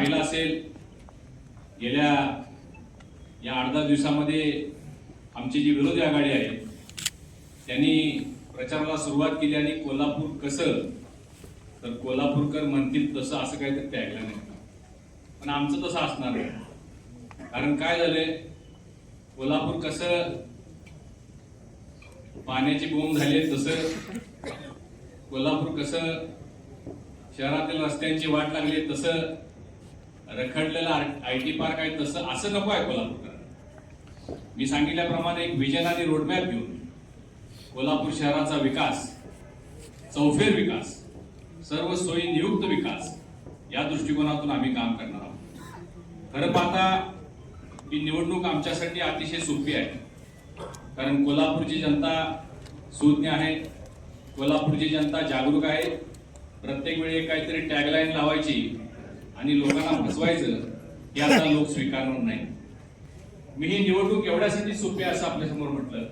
पाहिलं असेल गेल्या या 8-10 दिवसामध्ये आमची जी विरोधी आघाडी आहे त्यांनी प्रचाराला सुरुवात केली आणि कोल्हापूर कसं तर कोल्हापूरकर म्हणतील तसं असं काहीतरी टॅगलं नाही. पण आमचं तसं असणार नाही. कारण काय झालंय, कोल्हापूर कसं पाण्याची बोंब झाली तसं, कोल्हापूर कसं शहरातील रस्त्यांची वाट लागली तसं, रखडलेला IT पार्क आहे तसं असं नको आहे कोल्हापूरकर. मी सांगितल्याप्रमाणे एक विजन आणि रोडमॅप घेऊन कोल्हापूर शहराचा विकास, चौफेर विकास, सर्व सोयी नियुक्त विकास या दृष्टिकोनातून आम्ही काम करणार आहोत. खरं पाहता ही निवडणूक आमच्यासाठी अतिशय सोपी आहे. कारण कोल्हापूरची जनता सुज्ञ आहे, कोल्हापूरची जनता जागरूक आहे. प्रत्येक वेळी काहीतरी टॅगलाईन लावायची आणि लोकांना फसवायचं हे आता लोक स्वीकारणार नाही. मी ही निवडणूक एवढ्यासाठी सोपी आहे असं आपल्यासमोर म्हटलं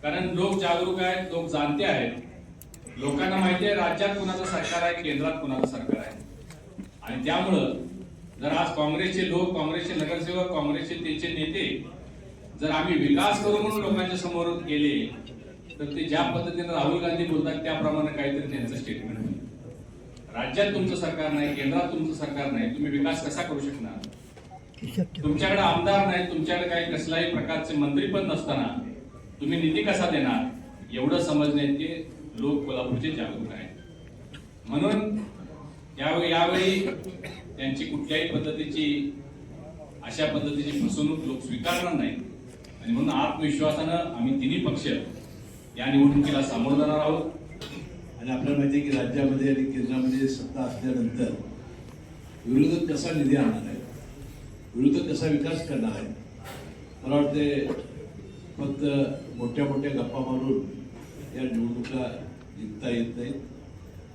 कारण लोक जागरूक आहेत, लोक जाणते आहेत. लोकांना माहिती आहे राज्यात कुणाचं सरकार आहे, केंद्रात कुणाचं सरकार आहे. आणि त्यामुळं जर आज काँग्रेसचे लोक, काँग्रेसचे नगरसेवक, काँग्रेसचे त्यांचे नेते जर आम्ही विकास करू म्हणून लोकांच्या समोर गेले तर ते ज्या पद्धतीने राहुल गांधी बोलतात त्याप्रमाणे काहीतरी त्यांचं स्टेटमेंट होईल. राज्यात तुमचं सरकार नाही, केंद्रात तुमचं सरकार नाही, तुम्ही विकास कसा करू शकणार? तुमच्याकडे आमदार नाही, तुमच्याकडे काही कसल्याही प्रकारचे मंत्री पण नसताना तुम्ही निधी कसा देणार? एवढं समजण्याचे लोक कोल्हापूरचे जागरूक आहेत. म्हणून यावेळी त्यांची कुठल्याही पद्धतीची अशा पद्धतीची फसवणूक लोक स्वीकारणार नाही. आणि म्हणून आत्मविश्वासानं आम्ही तिन्ही पक्ष या निवडणुकीला सामोरं जाणार आहोत. आणि आपल्याला माहिती आहे की राज्यामध्ये आणि केंद्रामध्ये सत्ता असल्यानंतर विरोधक कसा निधी आणणार आहे, विरोधक कसा विकास करणार आहे. मला वाटते फक्त मोठ्या मोठ्या गप्पा मारून या निवडणुका जिंकता येत नाहीत.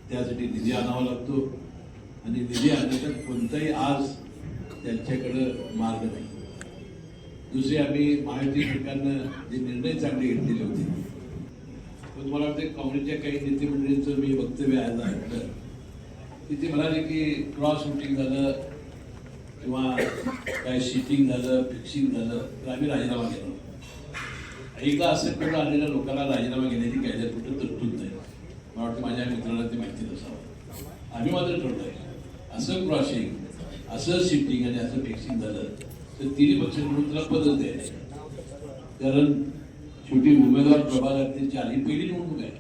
त्यासाठी निधी आणावा लागतो आणि निधी आणण्याचा कोणताही आज त्यांच्याकडं मार्ग नाही. दुसरे आम्ही महायुती सरकारनं जे निर्णय चांगले घेतलेले होते पण मला वाटतं काँग्रेसच्या काही नेते मंडळींचं मी वक्तव्य ऐकलं की ते म्हणाले की क्रॉस वोटिंग झालं किंवा काय शिटिंग झालं, फिक्सिंग झालं तर आम्ही राजीनामा घेणार. एकदा असं करून आलेल्या लोकांना राजीनामा घेण्याची कायद्यात कुठं तरतूद नाही. मला वाटतं माझ्या मित्रांना ते माहिती नसावं. आम्ही मात्र ठरवलं आहे असं क्रॉसिंग, असं शिफ्टिंग आणि असं फिक्सिंग झालं तर तिन्ही पक्षांकडून त्याला पद्धत द्यायची. कारण शेवटी उमेदवार प्रभागात त्यांची आली पहिली निवडणूक आहे.